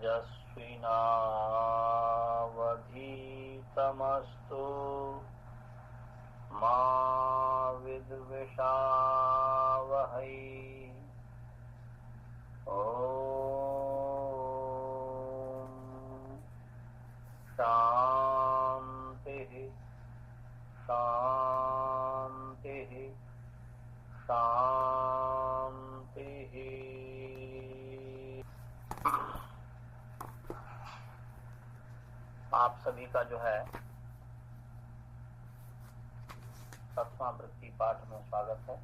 तेजस्विनावधीतमस्तु मा विद्विषावहै। ओम शांति शांति शांति। आप सभी का जो है 7वां वृत्ति पाठ में स्वागत है।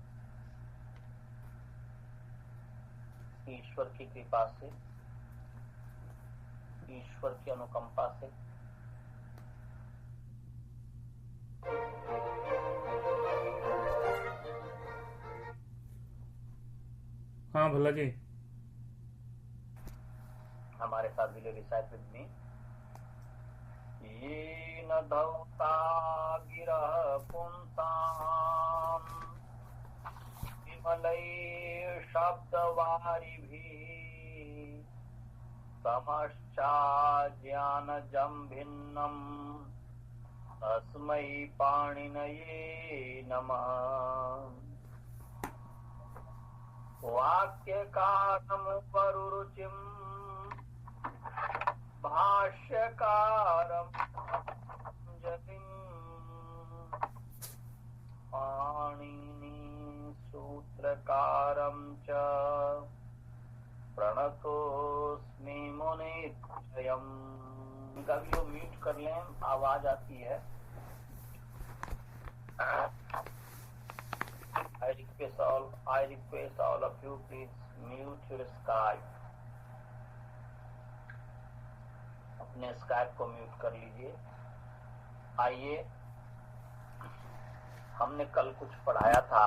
ईश्वर की कृपा से, ईश्वर की अनुकंपा से हाँ भला जी, हमारे साथ विले रिसाइट विद मी। ये न धौता गिरह पुंसाम विमलै शब्दवारिभिः समश्चाज्ञानजं भिन्नं तस्मै पाणिनये नमः। वाक्यकारमुपरुचिं भाष्यकारं जतिं पाणिनि सूत्रकारं च प्रणतोस्मि मुनित्रयम्। इनका भी जो म्यूट कर लें, आवाज आती है। I request all of you, please mute your Skype. अपने स्काइप को म्यूट कर लीजिए। आइए, हमने कल कुछ पढ़ाया था,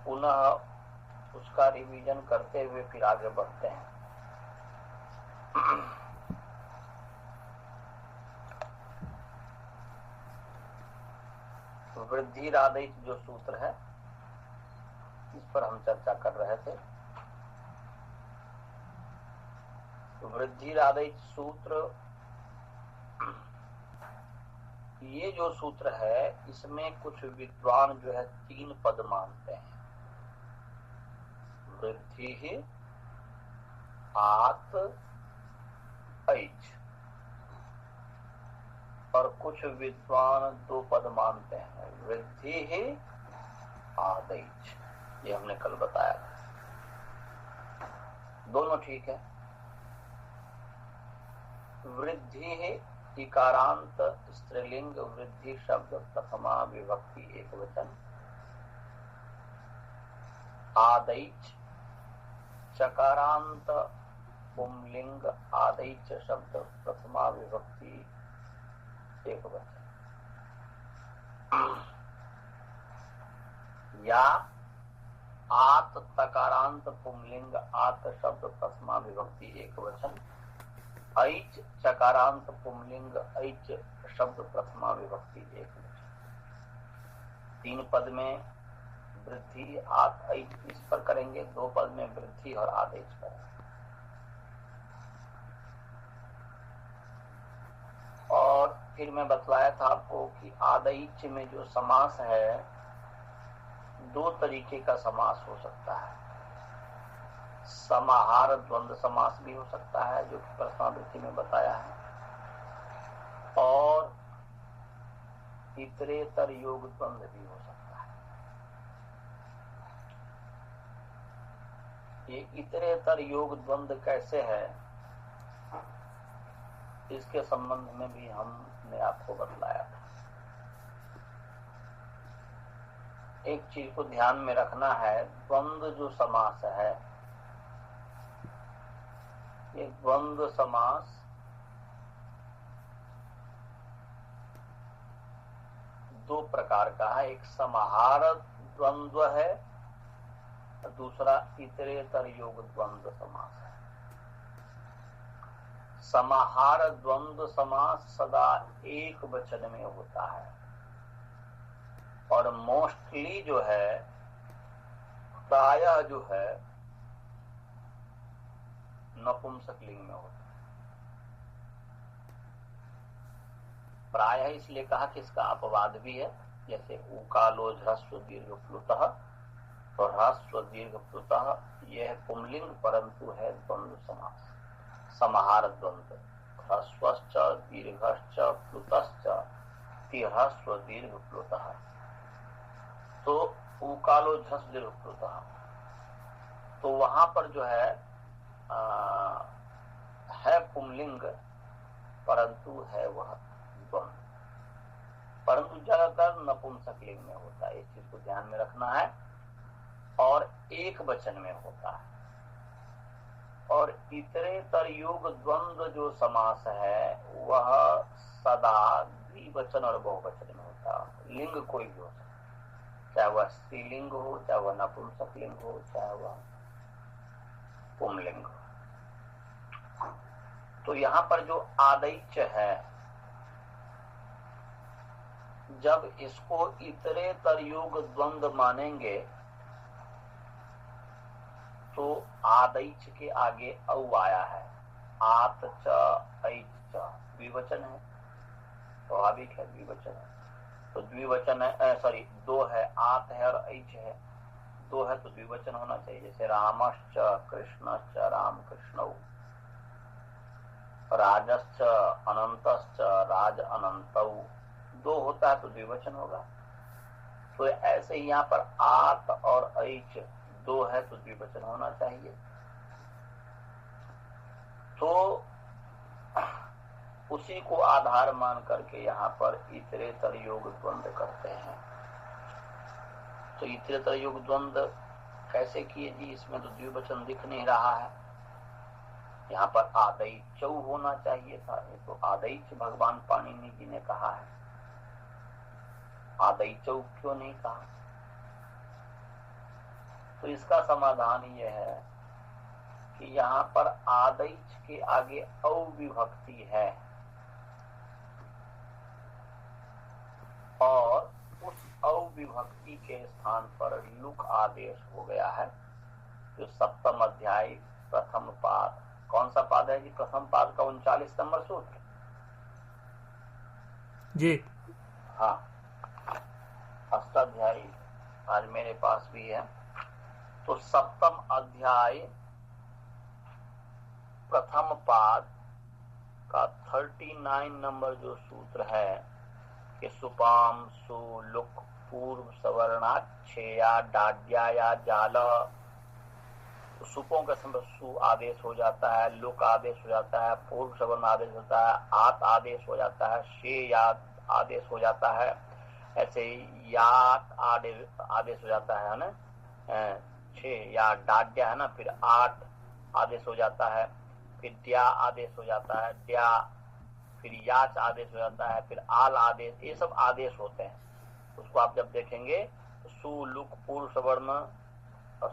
पुनः उसका रिवीजन करते हुए फिर आगे बढ़ते हैं। वृद्धि राधित जो सूत्र है, इस पर हम चर्चा कर रहे थे। वृद्धि राधित सूत्र, ये जो सूत्र है, इसमें कुछ विद्वान जो है 3 पद मानते हैं। वृद्धि आत ऐच, और कुछ विद्वान 2 पद मानते हैं, वृद्धि आदैच। ये हमने कल बताया था। दोनों ठीक है। वृद्धि इकारांत स्त्रीलिंग वृद्धि शब्द प्रथमा विभक्ति एकवचन। आदैच चकारांत पुंलिंग आदैच शब्द प्रथमा विभक्ति एकवचन। या आत तकारांत पुंलिंग आत शब्द प्रथमा विभक्ति एकवचन। ऐच चकारांत पुंलिंग ऐच शब्द प्रथमा विभक्ति एकवचन। 3 पद में वृद्धि आत ऐच इस पर करेंगे, 2 पद में वृद्धि और आदेश पर। और फिर मैं बतलाया था आपको कि आदैच में जो समास है, 2 तरीके का समास हो सकता है। समाहार द्वंद्व समास भी हो सकता है, जो कि प्रश्नावृत्ति में बताया है, और इतरेतर योग द्वंद्व भी हो सकता है। ये इतरेतर योग द्वंद्व कैसे है, इसके संबंध में भी हमने आपको बतलाया था। एक चीज को ध्यान में रखना है, द्वंद्व जो समास है, ये द्वंद्व समास दो प्रकार का है। एक समाहार द्वंद्व है, दूसरा इतरेतर योग द्वंद्व समास है। समाहार द्वंद्व समास सदा एक वचन में होता है, और मोस्टली जो है, प्रायः जो है, नपुंसकलिंग में होता है। प्रायः इसलिए कहा कि इसका अपवाद भी है, जैसे उकालो ह्रस्व दीर्घ प्लुतः, तो ह्रस्व दीर्घ प्लुतः यह पुंलिंग परंतु है द्वंद्व समास, समाहार द्वंद्व। ह्रस्वश्च दीर्घश्च प्लुतश्च ह्रस्व दीर्घ प्लुतः, तो उकालो ह्रस्व दीर्घ प्लुतः, तो वहां पर जो है पुंलिंग परंतु है वह द्वंद्व, परंतु ज्यादातर नपुंसकलिंग में होता है। इस चीज को ध्यान में रखना है। और एक वचन में होता है। और इतरेतर युग द्वंद्व जो समास है वह सदा द्विवचन और बहुवचन में होता है। लिंग कोई भी हो सकता है, चाहे वह स्त्रीलिंग हो, चाहे वह नपुंसकलिंग हो, चाहे वह पुंलिंग हो। तो यहाँ पर जो आदैच्य है, जब इसको इतरेतर युग द्वंद्व मानेंगे तो आदैच्य के आगे औ आया है। आत च ऐच च द्विवचन है, स्वाभाविक है, द्विवचन है। तो द्विवचन है, सॉरी दो है, आत है और ऐच है, दो है तो द्विवचन होना चाहिए। जैसे रामश्च कृष्णश्च राम कृष्णौ, राजश्च अनंतश्च राज अनंतौ, दो होता है तो द्विवचन होगा। तो ऐसे ही यहाँ पर आत और ऐच दो है तो द्विवचन होना चाहिए। तो उसी को आधार मान करके यहाँ पर इतरेतर योग द्वंद्व करते हैं। तो इतरेतर योग द्वंद्व कैसे किए जी? इसमें तो द्विवचन दिख नहीं रहा है। यहाँ पर आदैच्य होना चाहिए था, ये तो आदैच्य भगवान पाणिनि जी ने कहा है, आदैच्य क्यों नहीं कहा? तो इसका समाधान ये है कि यहाँ पर आदैच्य के आगे औ विभक्ति है और उस औ विभक्ति के स्थान पर लुक आदेश हो गया है। जो सप्तम अध्याय प्रथम पाद, कौन सा पाद है जी? प्रथम पाद का 39 नंबर सूत्र जी। हाँ, अष्टाध्यायी आज मेरे पास भी है। तो सप्तम अध्याय प्रथम पाद का 39 नंबर जो सूत्र है कि सुपाम सु लुक पूर्व सवर्णाक्षेया डाड्या या जाल, तो सुपों का समय सु आदेश हो जाता है, लुक आदेश हो जाता है, पूर्व सवर्ण आदेश होता है, आत आदेश हो जाता है, शे या आदेश हो जाता है, ऐसे ही यात आदेश हो जाता है ना, छे या डाड्या है ना, फिर आठ आदेश हो जाता है, फिर द्या आदेश हो जाता है, द्या, फिर याच आदेश हो जाता है, फिर आल आदेश, ये सब आदेश होते हैं। उसको आप जब देखेंगे सु लुक पूर्व सवर्ण,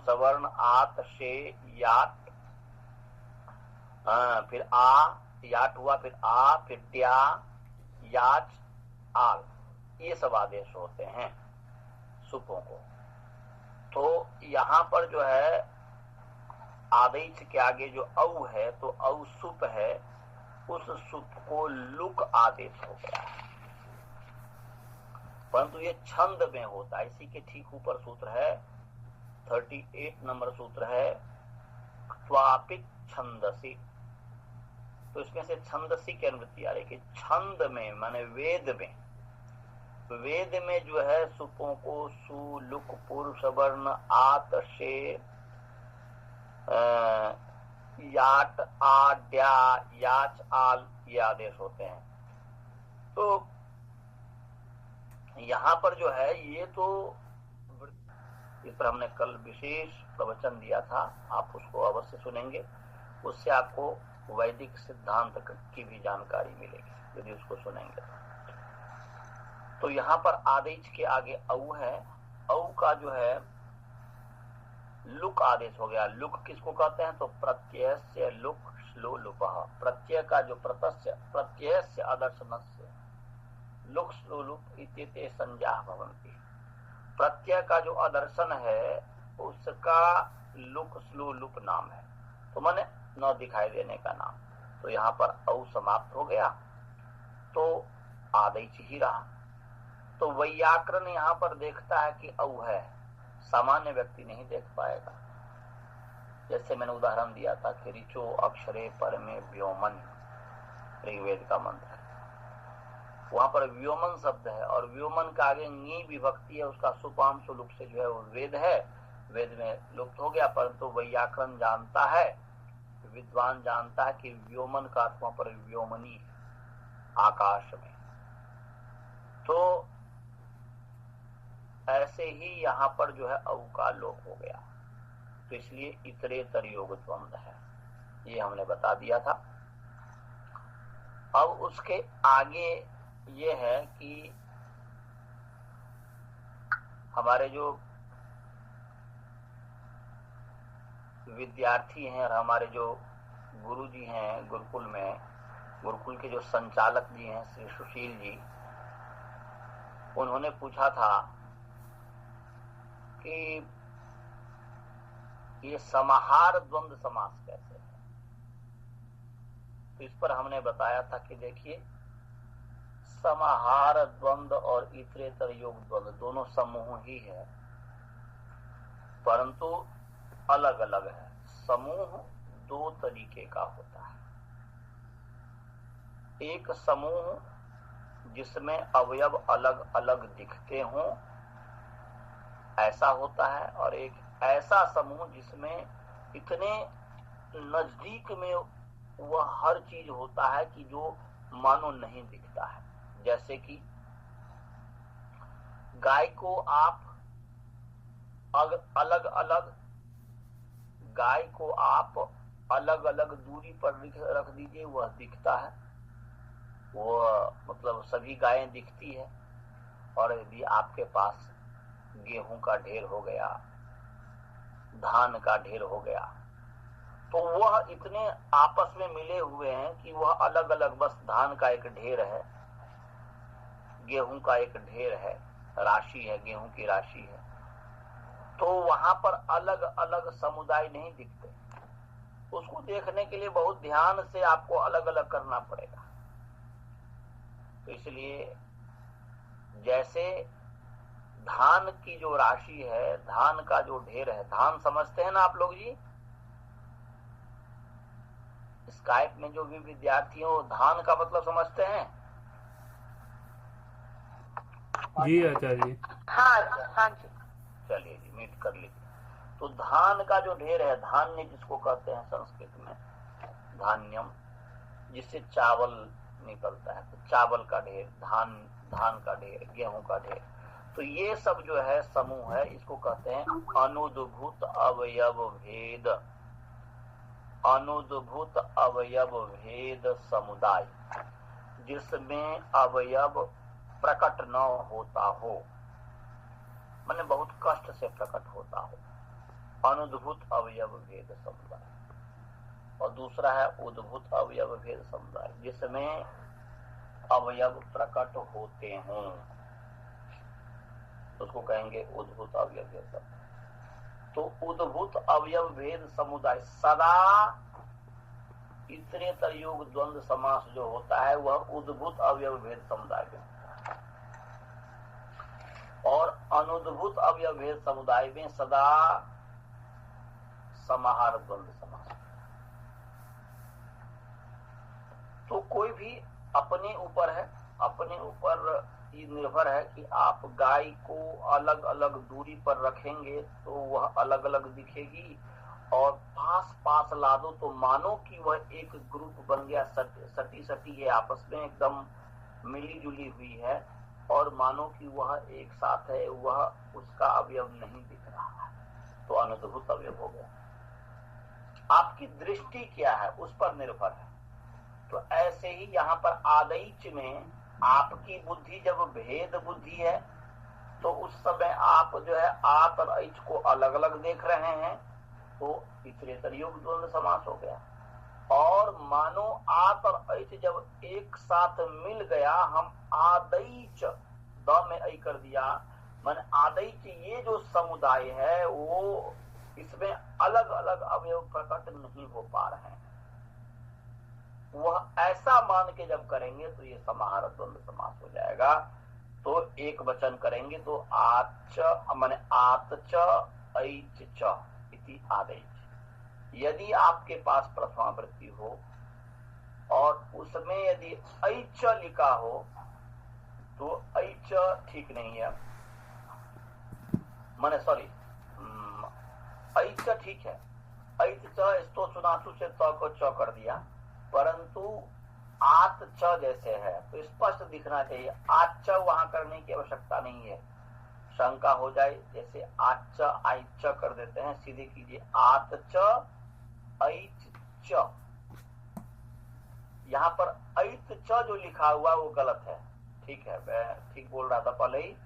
सवर्ण आत शे याट, फिर आ याट हुआ, फिर आ, फिर द्या याच आल, ये सब आदेश होते हैं सुपों को। तो यहाँ पर जो है आदेश के आगे जो औ है तो औ सुप है, उस सुप को लुक आदेश हो गया है, परंतु ये छंद में होता है। इसी के ठीक ऊपर सूत्र है 38 नंबर सूत्र है त्वापित छंदसी। तो इसमें से छंदसी की अनुवृत्ति आ रही कि छंद में माने वेद में, वेद में जो है सुपों को सु लुक पूर्व सवर्ण आत शे याट आ द्या याच आल ये आदेश होते हैं। तो यहाँ पर जो है ये तो इस पर हमने कल विशेष प्रवचन दिया था, आप उसको अवश्य सुनेंगे, उससे आपको वैदिक सिद्धांत की भी जानकारी मिलेगी यदि उसको सुनेंगे। तो यहाँ पर आदेश के आगे औ है, औ का जो है लुक आदेश हो गया। लुक किसको कहते हैं? तो प्रत्यय से लुक श्लो लुपः, प्रत्यय का जो प्रत्यय से आदर्शनस्य लुक श्लो लुप इत्येते संज्ञा भवन्ति। प्रत्यय का जो आदर्शन है उसका लुक श्लो लुप नाम है। तो माने न दिखाई देने का नाम, तो यहाँ पर औ समाप्त हो गया तो आदैच ही रहा। तो वैयाकरण यहाँ पर देखता है कि औ है, सामान्य व्यक्ति नहीं देख पाएगा। जैसे मैंने उदाहरण दिया था कि ऋचो अक्षरे परमे व्योमन, ऋग्वेद का मंत्र है, वहां पर व्योमन शब्द है और व्योमन का आगे नी विभक्ति है, उसका सुपाम सुलुप से जो है वो वेद है, वेद में लुप्त हो गया। परंतु वैयाकरण जानता है, विद्वान जानता है कि व्योमन का अर्थ वहां पर व्योमनी है, आकाश में। तो ऐसे ही यहाँ पर जो है औ का लोप हो गया, तो इसलिए इतरेतर योग द्वंद है, ये हमने बता दिया था। अब उसके आगे ये है कि हमारे जो विद्यार्थी हैं और हमारे जो गुरु जी हैं गुरुकुल में, गुरुकुल के जो संचालक जी हैं श्री सुशील जी, उन्होंने पूछा था कि ये समाहार द्वंद्व समास कैसे है। तो इस पर हमने बताया था कि देखिए, समाहार द्वंद्व और इतरेतर योग द्वंद्व दोनों समूह ही है, परंतु अलग अलग है। समूह दो तरीके का होता है, एक समूह जिसमें अवयव अलग अलग दिखते हों, ऐसा होता है, और एक ऐसा समूह जिसमें इतने नजदीक में वह हर चीज होता है कि जो मानो नहीं दिखता है। जैसे कि गाय को आप अलग अलग, गाय को आप अलग अलग दूरी पर रख दीजिए, वह दिखता है, वो मतलब सभी गायें दिखती है। और यदि आपके पास गेहूं का ढेर हो गया, धान का ढेर हो गया, तो वह इतने आपस में मिले हुए हैं कि वह अलग अलग, बस धान का एक ढेर है, गेहूं का एक ढेर है, राशि है, गेहूं की राशि है, तो वहां पर अलग अलग समुदाय नहीं दिखते। उसको देखने के लिए बहुत ध्यान से आपको अलग अलग करना पड़ेगा। तो इसलिए जैसे धान की जो राशि है, धान का जो ढेर है, धान समझते हैं ना आप लोग जी? स्काइप में जो भी विद्यार्थी हो, धान का मतलब समझते हैं? जी आचार्य जी। हाँ हाँ जी। चलिए जी, मीट कर लीजिए। तो धान का जो ढेर है, धान्य जिसको कहते हैं संस्कृत में, धान्यम, जिससे चावल निकलता है, तो चावल का ढेर, धान का ढेर, गेहूं का ढेर, तो ये सब जो है समूह है, इसको कहते हैं अनुद्भूत अवयव भेद, अनुद्भूत अवयव भेद समुदाय, जिसमें अवयव प्रकट न होता हो, माने बहुत कष्ट से प्रकट होता हो, अनुद्भूत अवयव भेद समुदाय। और दूसरा है उद्भूत अवयव भेद समुदाय, जिसमें अवयव प्रकट होते हों, उसको कहेंगे उद्भूत अवयव भेद समुदाय। तो उद्भूत अवयव भेद समुदाय सदा इतरेतर योग द्वंद्व समास जो होता है वह उद्भूत अवयव भेद समुदाय में, और अनुद्भूत अवयव भेद समुदाय में सदा समाहार द्वंद्व समास। तो कोई भी अपने ऊपर है, अपने ऊपर ये निर्भर है कि आप गाय को अलग अलग दूरी पर रखेंगे तो वह अलग अलग दिखेगी, और पास पास ला दो तो मानो कि वह एक ग्रुप बन गया, सटी सटी है, आपस में एकदम मिली जुली हुई है, और मानो कि वह एक साथ है, वह उसका अवयव नहीं दिख रहा है, तो अनुद्भूत अवयव हो गया। आपकी दृष्टि क्या है उस पर निर्भर है। तो ऐसे ही यहाँ पर आदैच में आपकी बुद्धि जब भेद बुद्धि है, तो उस समय आप जो है आत और ऐच को अलग अलग देख रहे हैं, तो इतरेतर योग द्वंद्व समास हो गया। और मानो आत और ऐच जब एक साथ मिल गया, हम आदैच, द में ऐ कर दिया, माने आदैच ये जो समुदाय है वो इसमें अलग अलग अवयव प्रकट नहीं हो पा रहे हैं, वह ऐसा मान के जब करेंगे तो ये समाहार द्वंद्व समास हो जाएगा। तो एक वचन करेंगे तो आच माने आतच ऐच च इति आदेश। यदि आपके पास प्रथमावृत्ति हो और उसमें यदि ऐच लिखा हो तो ऐच ठीक नहीं है, माने सॉरी ऐच ठीक है, ऐच च स्तो सुनासु से त को च कर दिया, परंतु आत च जैसे है तो स्पष्ट दिखना चाहिए। आच वहां करने की आवश्यकता नहीं है, शंका हो जाए जैसे आच आइच कर देते हैं, सीधे कीजिए आत च ऐच च। यहाँ पर ऐत च जो लिखा हुआ वो गलत है, ठीक है, मैं ठीक बोल रहा था पहले ही।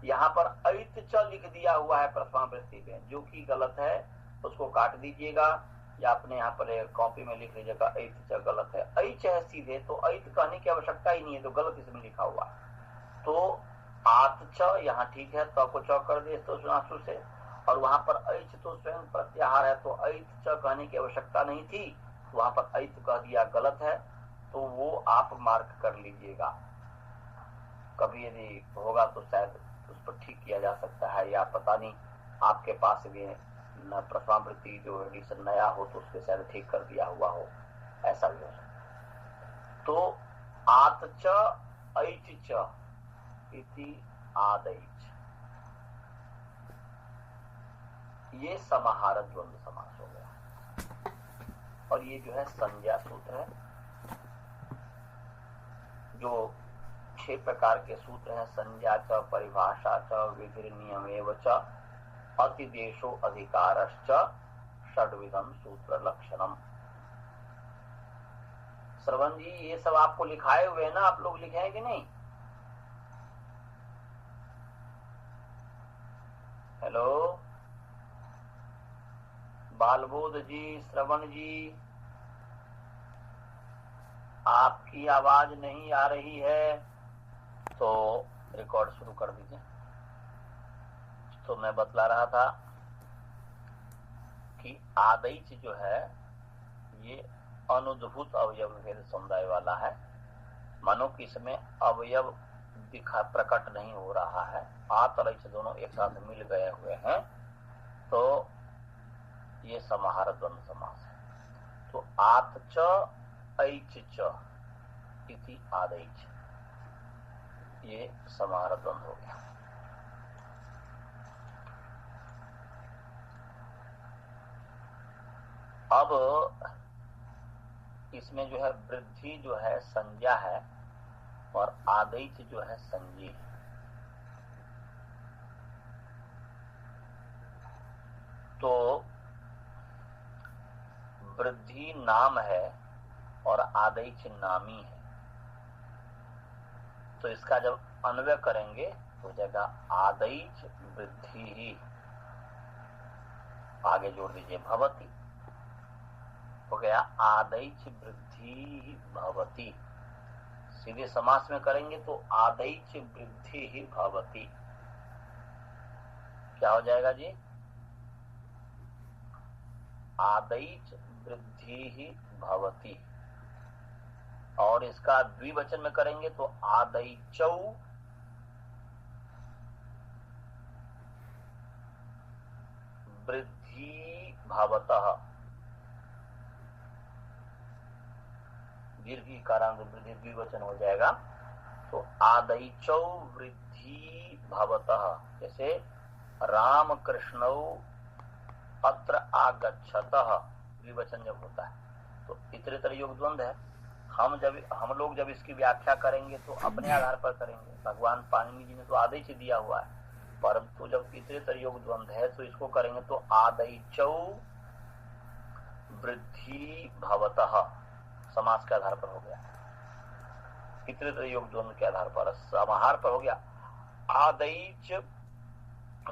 यहाँ पर ऐत च लिख दिया हुआ है प्रथमावृत्ति में, जो कि गलत है, उसको काट दीजिएगा या अपने यहाँ पर कॉपी में लिख लीजिएगा ऐत च गलत है। ऐच है सीधे, तो ऐत कहने की आवश्यकता ही नहीं है, तो गलत इसमें लिखा हुआ। तो आत च यहाँ ठीक है, तो को च कर दिए तो सुनासु से, और वहां पर ऐच तो स्वयं प्रत्याहार है, तो ऐत च कहने की आवश्यकता नहीं थी, वहां पर ऐत कह दिया, गलत है। तो वो आप मार्क कर लीजिएगा, कभी यदि होगा तो शायद उस पर ठीक किया जा सकता है, या पता नहीं आपके पास भी प्रथमावृत्ति जो एडिशन नया हो तो उसके शायद ठीक कर दिया हुआ हो, ऐसा भी हो सकता। तो आत च ऐच च इति आदैच, ये समाहार द्वंद्व समास हो गया। और ये जो है संज्ञा सूत्र है, जो 6 प्रकार के सूत्र हैं, संज्ञा च परिभाषा च विधि नियमेव च अतिदेशो अधिकारश्च षड्विधम सूत्र लक्षणम। श्रवण जी ये सब आपको लिखाए हुए हैं ना, आप लोग लिखे हैं कि नहीं? हेलो बालबोध जी, श्रवण जी, आपकी आवाज नहीं आ रही है तो रिकॉर्ड शुरू कर दीजिए। तो मैं बतला रहा था कि आदैच जो है ये अनुद्भूत अवयव भेद समुदाय वाला है, मानो कि इसमें अवयव दिखा प्रकट नहीं हो रहा है, आत और ऐच दोनों एक साथ मिल गए हुए हैं, तो ये समाहार द्वंद्व समास है। तो आत च ऐच च इति आदैच, ये समाहार द्वंद्व हो गया। अब इसमें जो है वृद्धि जो है संज्ञा है और आदैच जो है संज्ञी है। तो वृद्धि नाम है और आदैच नामी है, तो इसका जब अन्वय करेंगे तो हो जाएगा आदैच वृद्धि ही, आगे जोड़ दीजिए भवती, हो गया आदैच वृद्धि भवती। सीधे समास में करेंगे तो आदैच वृद्धि ही भवती, क्या हो जाएगा जी? आदैच वृद्धि ही भवती। और इसका द्विवचन में करेंगे तो आदैचौ वृद्धि भवतः, दीर्घ कारांत वृद्धि द्विवचन हो जाएगा। तो आदैचौ वृद्धि भवतः, जैसे राम कृष्णौ अत्र आगच्छतः, द्विवचन जब होता है तो इतरेतर योग द्वंद्व है। हम लोग जब इसकी व्याख्या करेंगे तो अपने आधार पर करेंगे, भगवान पाणिनि जी ने तो आदैच दिया हुआ है, परंतु जब इतरेतर योग द्वंद्व है तो इसको करेंगे तो आदैचौ वृद्धि भवतः, समास के आधार पर हो गया, इतरेतर योग द्वंद्व के आधार पर समाहार पर हो गया आदैच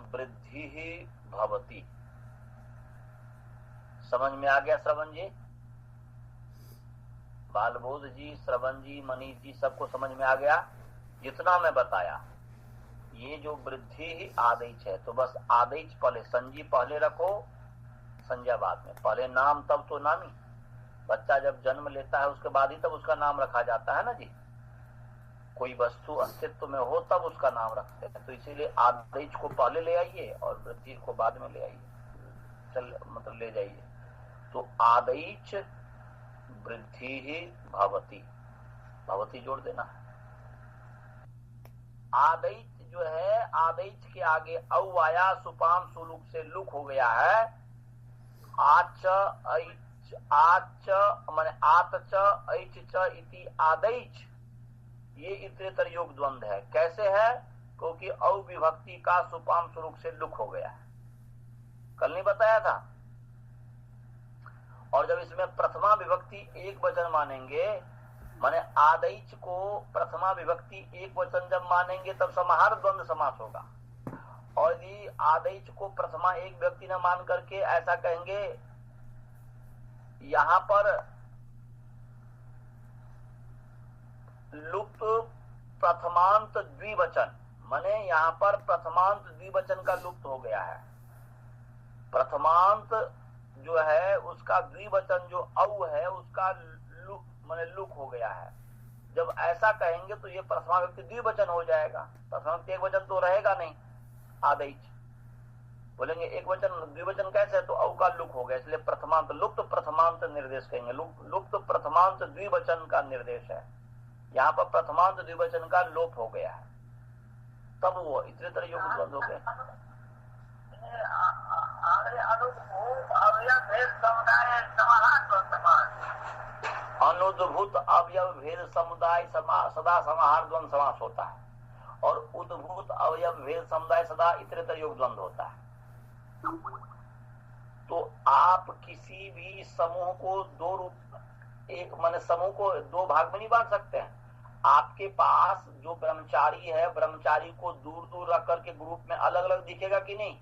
वृद्धि भवती। समझ में आ गया श्रवण जी, बालबोध जी, श्रवण जी, मनीष जी, सबको समझ में आ गया? जितना मैं बताया ये जो वृद्धि ही आदैच है, तो बस आदैच पहले, संजी पहले रखो, संज्ञा बाद में, पहले नाम तब तो नामी, बच्चा जब जन्म लेता है उसके बाद ही तब उसका नाम रखा जाता है ना जी। कोई वस्तु अस्तित्व में हो तब उसका नाम रखते हैं। तो इसीलिए आदेश को पहले ले आइए और वृद्धि को बाद में ले आइए, मतलब ले जाइए। तो आदेश वृद्धि ही भवती, भवती जोड़ देना है। आदेश जो है, आदेश के आगे औ आया, सुपाम सुलुक से लुक हो गया है। आच माने आत च ऐच च इति आदेश, ये इतरेतर योग द्वंद है। कैसे है? क्योंकि औ विभक्ति का सुपाम सुलुक से लुक हो गया है। कल नहीं बताया था। और जब इसमें प्रथमा विभक्ति एक वचन मानेंगे, माने आदेश को प्रथमा विभक्ति एक वचन जब मानेंगे तब समाहार द्वंद्व समास होगा। और यदि आदेश को प्रथमा एक व्यक्ति न मान करके ऐसा कहेंगे, यहां पर लुप्त प्रथमांत द्विवचन, माने यहां पर प्रथमांत द्विवचन का लुप्त हो गया है। प्रथमांत जो है उसका द्विवचन जो औ है उसका माने लुक हो गया है। जब ऐसा कहेंगे तो ये प्रथमा व्यक्ति द्विवचन हो जाएगा। प्रथमा व्यक्ति एक वचन तो रहेगा नहीं। आदेश बोलेंगे एक वचन, द्विवचन कैसे? तो औ का लुक हो गया, इसलिए प्रथमांत, लुप्त प्रथमांत निर्देश कहेंगे। लुप्त प्रथमांत द्विवचन का निर्देश है। यहाँ पर प्रथमांत द्विवचन का लोप हो गया है, तब वो इतने तरह योग द्वंद हो गए। अनुद्भूत अवयव भेद समुदाय सदा समाहार द्वंद समास होता है, और उद्भूत अवयव भेद समुदाय सदा इतरेतर योग द्वंद होता है। तो आप किसी भी समूह को दो रूप, एक माने समूह को दो भाग में नहीं बांट सकते हैं। आपके पास जो ब्रह्मचारी है, ब्रह्मचारी को दूर दूर रख करके ग्रुप में अलग अलग दिखेगा कि नहीं?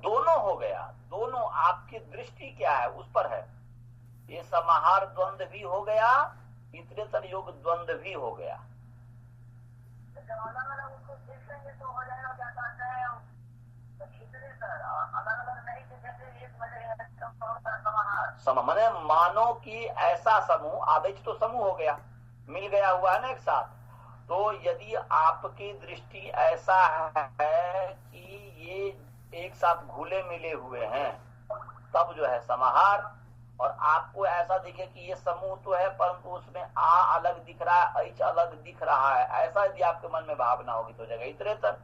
दोनों हो गया। दोनों आपकी दृष्टि क्या है उस पर है। ये समाहार द्वंद भी हो गया, इतरेतर योग द्वंद भी हो गया। माने मानो कि ऐसा समूह, आदेश तो समूह हो गया, मिल गया हुआ है ना एक साथ। तो यदि आपकी दृष्टि ऐसा है कि ये एक साथ घुले मिले हुए हैं, तब जो है समाहार। और आपको ऐसा दिखे कि ये समूह तो है परंतु उसमें आ अलग दिख रहा है, ऐच अलग दिख रहा है, ऐसा यदि आपके मन में भावना होगी तो जगह इतरेतर।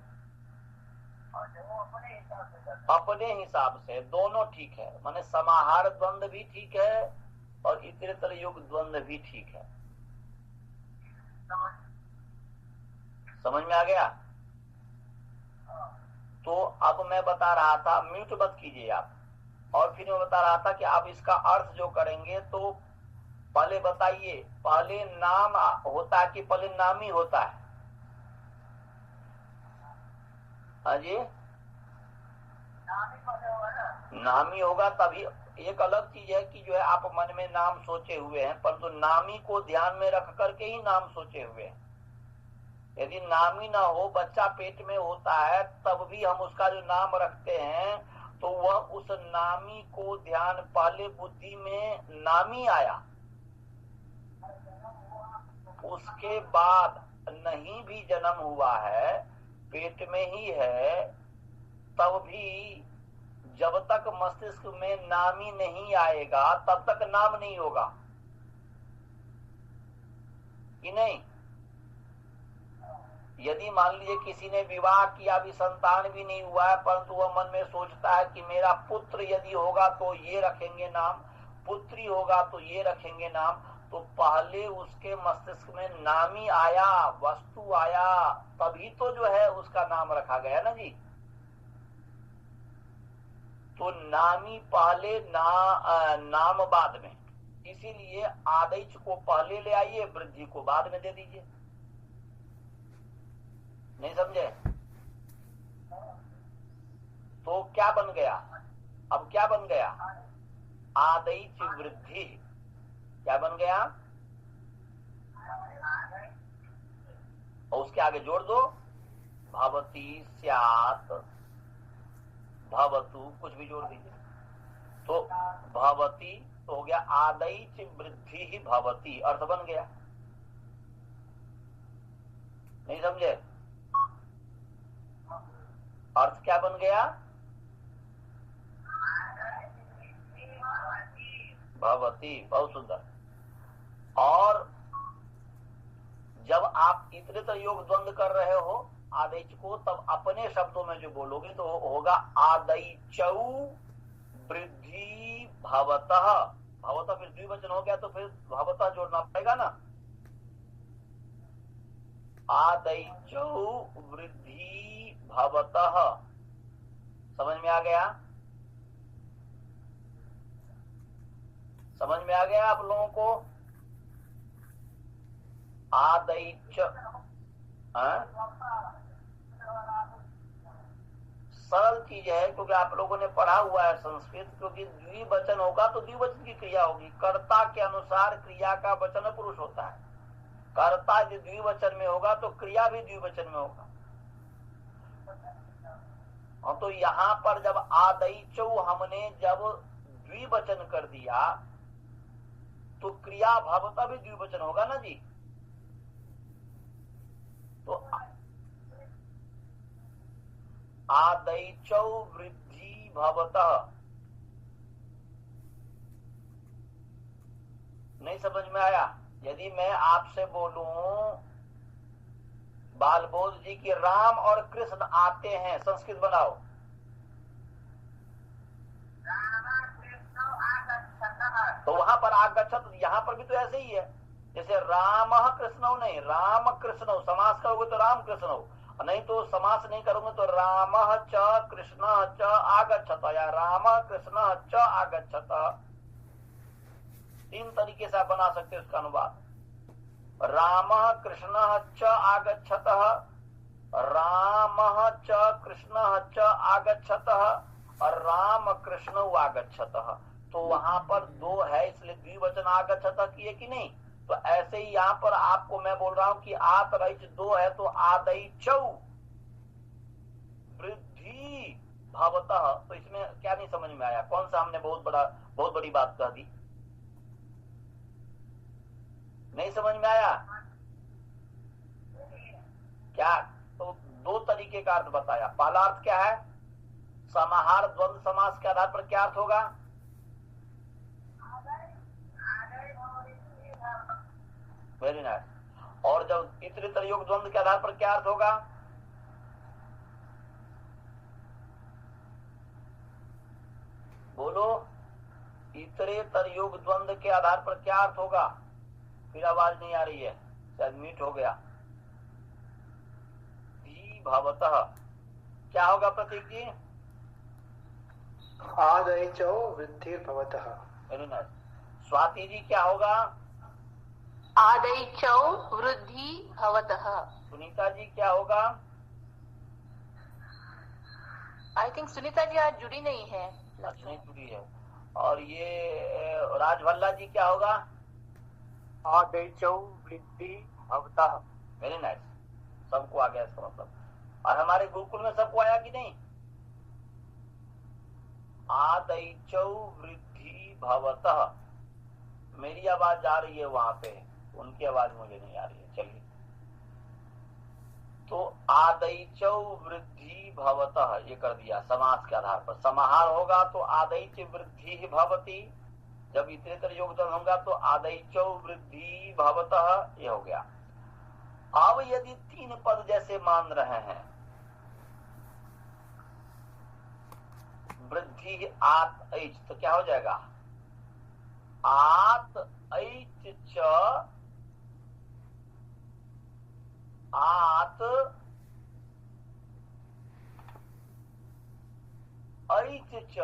अपने हिसाब से दोनों ठीक है, माने समाहार द्वंद भी ठीक है और इतरेतर योग द्वंद भी ठीक है। समझ में आ गया? तो अब मैं बता रहा था, म्यूट मत कीजिए आप। और फिर मैं बता रहा था कि आप इसका अर्थ जो करेंगे तो पहले बताइए, पहले नाम होता है कि पहले नामी होता है? अजी नामी होगा तभी। एक अलग चीज है कि जो है आप मन में नाम सोचे हुए हैं, परंतु नामी को ध्यान में रख करके ही नाम सोचे हुए हैं। यदि नामी ना हो, बच्चा पेट में होता है तब भी हम उसका जो नाम रखते हैं तो वह उस नामी को ध्यान, पहले बुद्धि में नामी आया, उसके बाद नहीं भी जन्म हुआ है, पेट में ही है, तब भी जब तक मस्तिष्क में नामी नहीं आएगा तब तक नाम नहीं होगा कि नहीं? यदि मान लीजिए किसी ने विवाह किया, अभी संतान भी नहीं हुआ है, परंतु वह मन में सोचता है कि मेरा पुत्र यदि होगा तो ये रखेंगे नाम, पुत्री होगा तो ये रखेंगे नाम, तो पहले उसके मस्तिष्क में नामी आया, वस्तु आया, तभी तो जो है उसका नाम रखा गया ना जी। तो नामी पहले नाम बाद में, इसीलिए आदेश को पहले ले आइए, वृद्धि को बाद में दे दीजिए। नहीं समझे? तो क्या बन गया? अब क्या बन गया? आदेश वृद्धि। क्या बन गया? और उसके आगे जोड़ दो भवती स्यात्, भवतु कुछ भी जोड़ दीजिए तो भवती तो हो गया आदैच वृद्धि ही भवती, अर्थ बन गया। नहीं समझे? अर्थ क्या बन गया? भवती। बहुत सुंदर। और जब आप इतरेतर योग द्वंद्व कर रहे हो आदैच को, तब अपने शब्दों में जो बोलोगे तो होगा आदैचौ वृद्धि भवतः। भवतः फिर द्विवचन हो गया तो फिर भवतः जोड़ना पड़ेगा ना। आदैचौ वृद्धि भवतः। समझ में आ गया? समझ में आ गया आप लोगों को? आदैच सरल चीज है, क्योंकि आप लोगों ने पढ़ा हुआ है संस्कृत। क्योंकि द्विवचन होगा तो द्विवचन की क्रिया होगी। कर्ता के अनुसार क्रिया का वचन पुरुष होता है। कर्ता यदि द्विवचन में होगा तो क्रिया भी द्विवचन में होगा। और तो यहाँ पर जब आदैचौ हमने जब द्विवचन कर दिया तो क्रिया भवता भी द्विवचन होगा ना जी। तो आदैचौ वृद्धि भवतः। नहीं समझ में आया? यदि मैं आपसे बोलूं बालबोध जी की राम और कृष्ण आते हैं, संस्कृत बनाओ। तो वहां पर आगच्छत, यहाँ पर भी तो ऐसे ही है। जैसे राम कृष्ण नहीं, राम कृष्ण समास करोगे तो राम कृष्ण, नहीं तो समास नहीं करोगे तो राम च कृष्ण च आगच्छत या राम कृष्ण च आगच्छत। तीन तरीके से आप बना सकते हैं उसका अनुवाद। राम कृष्ण च आगच्छत, राम च कृष्ण च आगच्छत और राम कृष्ण आगच्छत। तो वहां पर दो है इसलिए द्विवचन आगच्छत किए कि नहीं। तो ऐसे ही यहाँ पर आपको मैं बोल रहा हूं कि आतरैच दो है तो आदैचौ वृद्धि भवतः। तो इसमें क्या नहीं समझ में आया? कौन सा हमने बहुत बड़ी बात कह दी? नहीं समझ में आया क्या? तो दो तरीके का अर्थ बताया। पहला अर्थ क्या है? समाहार द्वंद्व समास के आधार पर क्या अर्थ होगा? Very nice. और जब इतरेतर योग द्वंद्व के आधार पर क्या अर्थ होगा? बोलो। इतरेतर योग द्वंद्व के आधार पर क्या अर्थ होगा? फिर आवाज नहीं आ रही है, शायद म्यूट हो गया। भवतः क्या होगा प्रतीक जी? आदैचौ वृद्धि भवतः। Very nice. स्वाति जी क्या होगा? आदैचौ वृद्धि भवतः। सुनीता जी क्या होगा? आई थिंक सुनीता जी आज जुड़ी नहीं है। नहीं जुड़ी है। और ये राजभल्ला जी क्या होगा? आदैचौ वृद्धि भवतः। Very nice. सबको आ गया इसका मतलब। और हमारे गुरुकुल में सबको आया कि नहीं? आदैचौ वृद्धि भवतः। मेरी आवाज आ रही है वहां पे, उनकी आवाज मुझे नहीं आ रही है। चलिए, तो आदैचौ वृद्धि भवतः ये कर दिया समास के आधार पर। समाहार होगा तो आदैच वृद्धि भवती, जब इतरेतर योगदान होगा तो आदैचौ वृद्धि भवतः ये हो गया। अब यदि तीन पद जैसे मान रहे हैं, वृद्धि आत ऐच, तो क्या हो जाएगा? आत ऐच च, आत ऐच च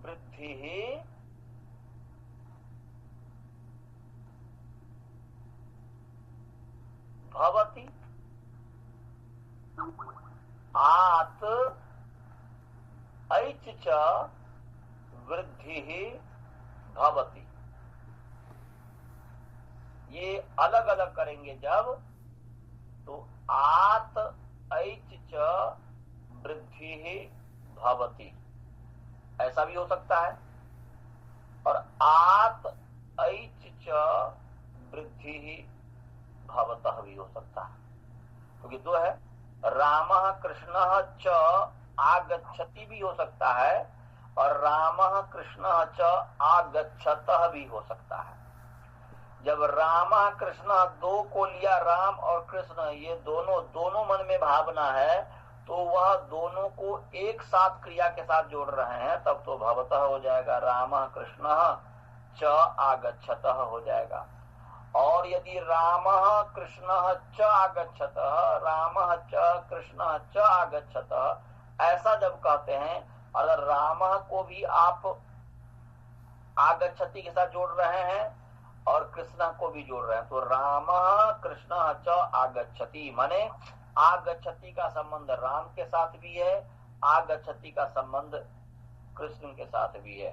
वृद्धि भवति। आत ऐच च वृद्धि भवति। ये अलग अलग करेंगे जब, तो आत ऐच च वृद्धि भवति, ऐसा भी हो सकता है। और आत ऐच च वृद्धि भवतः भी हो सकता है, क्योंकि दो है। रामः कृष्णः च आगच्छति भी हो सकता है, और रामः कृष्णः च आगच्छतः भी हो सकता है। जब रामः कृष्ण दो को लिया, राम और कृष्ण, ये दोनों मन में भावना है, तो वह दोनों को एक साथ क्रिया के साथ जोड़ रहे हैं, तब तो भवतः हो जाएगा, रामः कृष्णः च आगच्छतः हो जाएगा। और यदि रामः कृष्णः च आगच्छतः, रामः च कृष्णः च आगच्छतः, ऐसा जब कहते हैं, अगर रामः को भी आप आगच्छति के साथ जोड़ रहे हैं और कृष्ण को भी जोड़ रहे हैं, तो रामः कृष्णः च आगच्छति, माने आगच्छति का संबंध राम के साथ भी है, आगच्छति का संबंध कृष्ण के साथ भी है।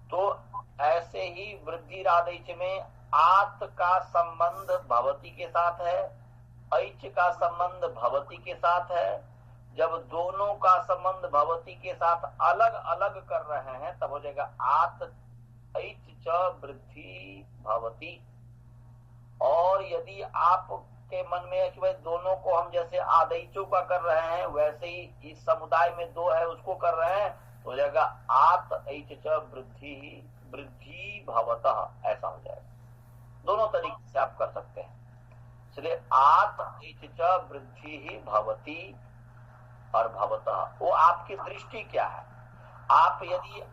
तो ऐसे ही वृद्धि राधैच में आत का संबंध भवती के साथ है, ऐच का संबंध भवती के साथ है। जब दोनों का संबंध भवती के साथ अलग अलग कर रहे हैं, तब हो जाएगा आत ऐच च वृद्धि भवती। और यदि आपके मन में है कि भाई दोनों को हम जैसे आदैचों का कर रहे हैं, वैसे ही इस समुदाय में दो है उसको कर रहे हैं, तो हो जाएगा आत ऐच च वृद्धि भवतः, ऐसा हो जाएगा। दोनों तरीके से आप कर सकते हैं। इसलिए आत ऐच च वृद्धि भवती और भवतः, वो आपकी दृष्टि क्या है। आप यदि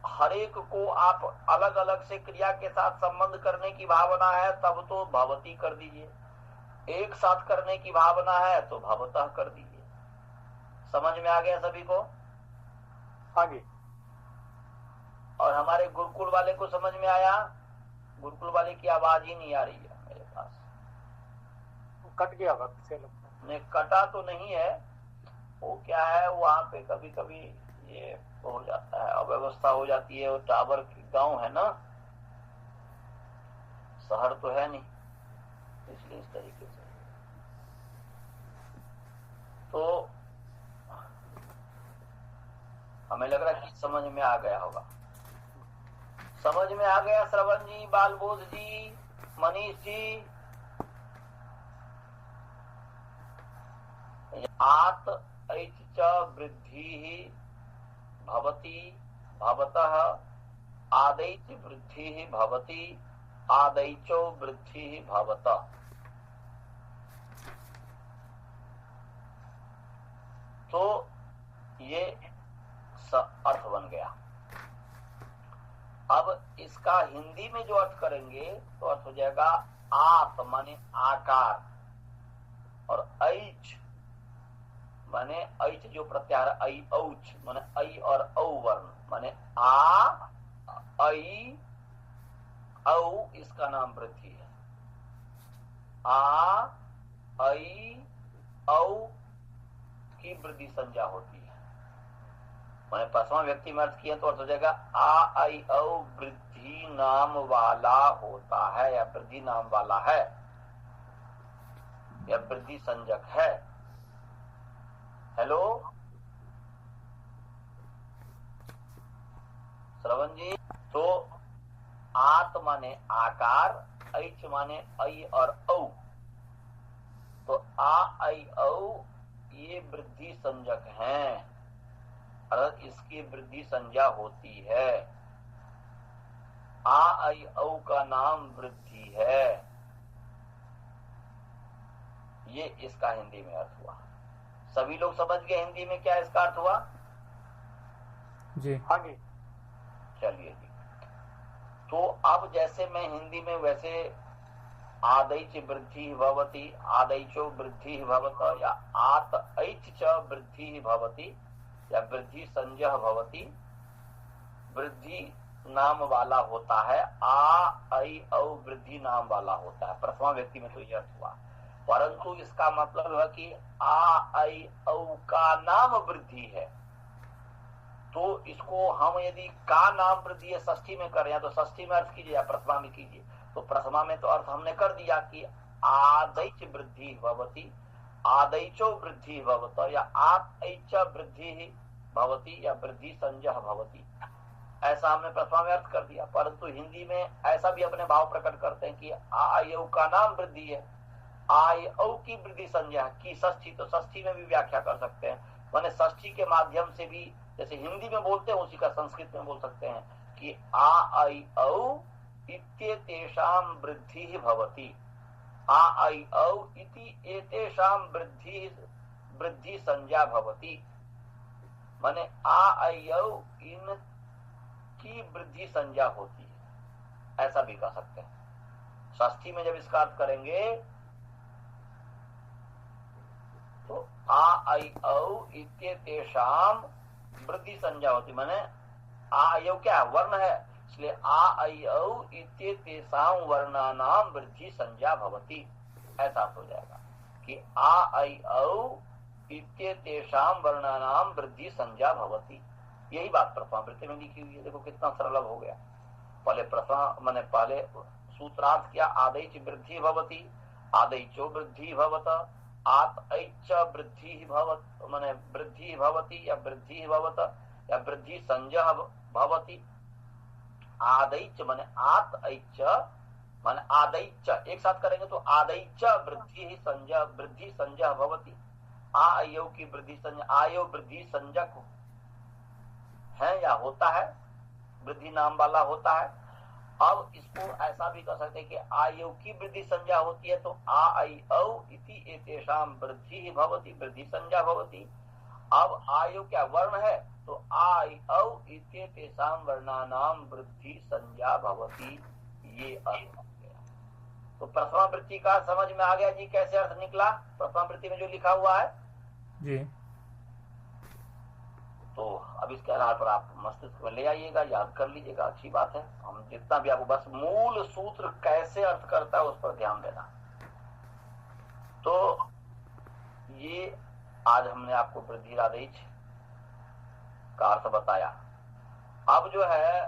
हरेक को आप अलग अलग से क्रिया के साथ संबंध करने की भावना है, तब तो भवती कर दीजिए। एक साथ करने की भावना है तो भवतः कर दीजिए। समझ में आ गया सभी को? आगे। और हमारे गुरुकुल वाले को समझ में आया? गुरुकुल वाले की आवाज ही नहीं आ रही है मेरे पास। कट गया वक्त से लगता है। नहीं, कटा तो नहीं है, वो क्या है, वहां पे कभी कभी ये हो जाता है, अव्यवस्था हो जाती है। वो टावर गांव है ना, शहर तो है नहीं, इसलिए इस तरीके से। तो हमें लग रहा है कि समझ में आ गया होगा। समझ में आ गया श्रवण जी, बालबोध जी, मनीष जी? आत ऐच च वृद्धि भवति भवतः, आदैच वृद्धि भवति आदैचो वृद्धि भवतः। तो ये अर्थ बन गया। अब इसका हिंदी में जो अर्थ करेंगे तो अर्थ हो जाएगा आत माने आकार, और ऐच माने ऐच जो प्रत्याहार ऐ औच माने ऐ और औ वर्ण, माने आ ऐ औ, इसका नाम वृद्धि है। आ ऐ औ की वृद्धि संज्ञा होती है। मैंने प्रथमा व्यक्ति में अर्थ किया तो अर्थ हो जाएगा आ ऐ औ वृद्धि नाम वाला होता है, या वृद्धि नाम वाला है, या वृद्धि संजक है। हेलो श्रवण जी? तो आत माने आकार, ऐच माने ऐ और औ। तो आ ऐ औ ये वृद्धि संजक हैं, अर्थात इसकी वृद्धि संज्ञा होती है। आ ऐ औ का नाम वृद्धि है। ये इसका हिंदी में अर्थ हुआ। सभी लोग समझ गए हिंदी में क्या इसका अर्थ हुआ? जी। आगे। चलिए जी। तो अब जैसे मैं हिंदी में वैसे आदैच वृद्धि भवति, आदैचो वृद्धि भवत, या आत ऐच च वृद्धि भवति, या वृद्धि संजय भवति, वृद्धि नाम वाला होता है। आ ऐ औ वृद्धि नाम वाला होता है। प्रथमा व्यक्ति में तो यह अर्थ हुआ, परंतु इसका मतलब है कि आ ऐ औ का नाम वृद्धि है, तो इसको हम यदि का नाम वृद्धि है षष्ठी में कर रहे हैं तो षष्ठी में अर्थ कीजिए या प्रथमा में कीजिए। तो प्रथमा में तो अर्थ हमने कर दिया कि आदैच वृद्धि भवति, आदैचो वृद्धि भवत या आदैच वृद्धि भवति या वृद्धि संजह भवति, ऐसा हमने प्रथमा में अर्थ कर दिया। परंतु हिंदी में ऐसा भी अपने भाव प्रकट करते हैं कि आयु का नाम वृद्धि है, आयु की वृद्धि संज्ञा की षष्ठी, तो षष्ठी में भी व्याख्या कर सकते हैं। माने षष्ठी के माध्यम से भी जैसे हिंदी में बोलते हैं उसी का संस्कृत में बोल सकते हैं कि आयु इत्येतेषां वृद्धि भवति, आयु इति एतेषां वृद्धि संज्ञा भवति। माने आयु इन की वृद्धि संज्ञा होती है, ऐसा भी कह सकते हैं। षष्ठी में जब इसका अर्थ करेंगे तो आयु इत्येतेषां वृद्धि संज्ञा होती, माने आयु क्या वर्ण है, इसलिए आयु इत्येतेषां वर्णानां वृद्धि संज्ञा भवति, ऐसा हो जाएगा कि आयु इत्येतेषां वर्णानां वृद्धि संज्ञा भवति। यही बात प्रथमा वृत्ति में लिखी हुई है। देखो कितना सरल हो गया। पहले प्रथमा माने पहले सूत्रार्थ क्या, आदैच वृद्धि भवति, आदैचो वृद्धि भवत, आतैच वृद्धि भवत माने वृद्धि भवति या वृद्धि भवत या वृद्धि संजह भवति। आदैच माने आतैच माने आदैच एक साथ करेंगे तो आदैच वृद्धि संजह भवति। आयु की वृद्धि संजय, आयु वृद्धि संजक है या होता है, वृद्धि नाम वाला होता है। अब इसको ऐसा भी कह सकते हैं कि आयु की वृद्धि संज्ञा होती है तो आयु इति एतेषां वृद्धि भवति, वृद्धि संज्ञा भवति। अब आयु क्या वर्ण है तो आयु इति एतेषां वर्णानां वृद्धि संज्ञा भवति, ये अर्थ हो गया। तो प्रथमा वृत्ति का समझ में आ गया जी कैसे अर्थ निकला प्रथमा वृत्ति में जो लिखा हुआ है जी। तो अब इसके आधार पर आप मस्तिष्क में ले आइएगा, याद कर लीजिएगा, अच्छी बात है। हम जितना भी आपको बस मूल सूत्र कैसे अर्थ करता है उस पर ध्यान देना। तो ये आज हमने आपको वृद्धि आदेश का अर्थ बताया। अब जो है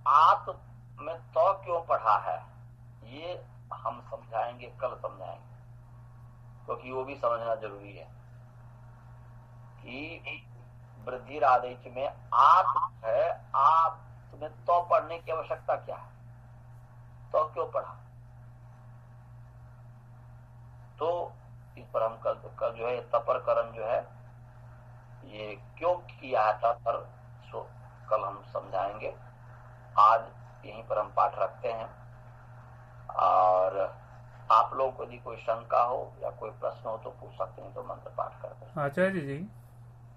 आत में तो क्यों पढ़ा है ये हम समझाएंगे, कल समझाएंगे, क्योंकि वो भी समझना जरूरी है कि वृद्धि आदेश में आप है, आप में तो पढ़ने की आवश्यकता क्या है, तो क्यों पढ़ा। तो इस पर हम कल जो है तपरकरण जो है ये क्यों किया है तपर, सो कल हम समझाएंगे। आज यहीं पर हम पाठ रखते हैं और आप लोगों को यदि कोई शंका हो या कोई प्रश्न हो तो पूछ सकते हैं, तो मंत्र पाठ करते हैं। आचार्य जी,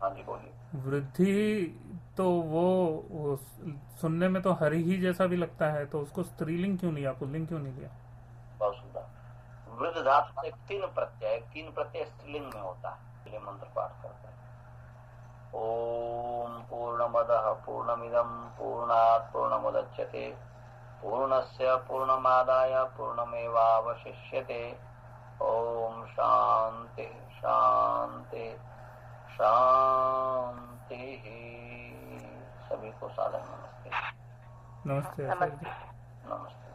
हाँ जी बोलिए। वृद्धि तो वो सुनने में तो हरि ही जैसा भी लगता है, तो उसको स्त्रीलिंग क्यों लिया, पुल्लिंग क्यों नहीं लिया? बहुत सुंदर। वृद्ध धातु से तीन प्रत्यय स्त्रीलिंग में होता है, इसलिए मंत्र पाठ करते हैं। ओम पूर्णमदः पूर्णमिदं पूर्णात् पूर्णमुदच्यते पूर्णस्य पूर्णमादाय पूर्णमेवावशिष्यते। ओम शांति शांति शांति। सभी को सादर नमस्ते। नमस्ते आचार्य जी। नमस्ते।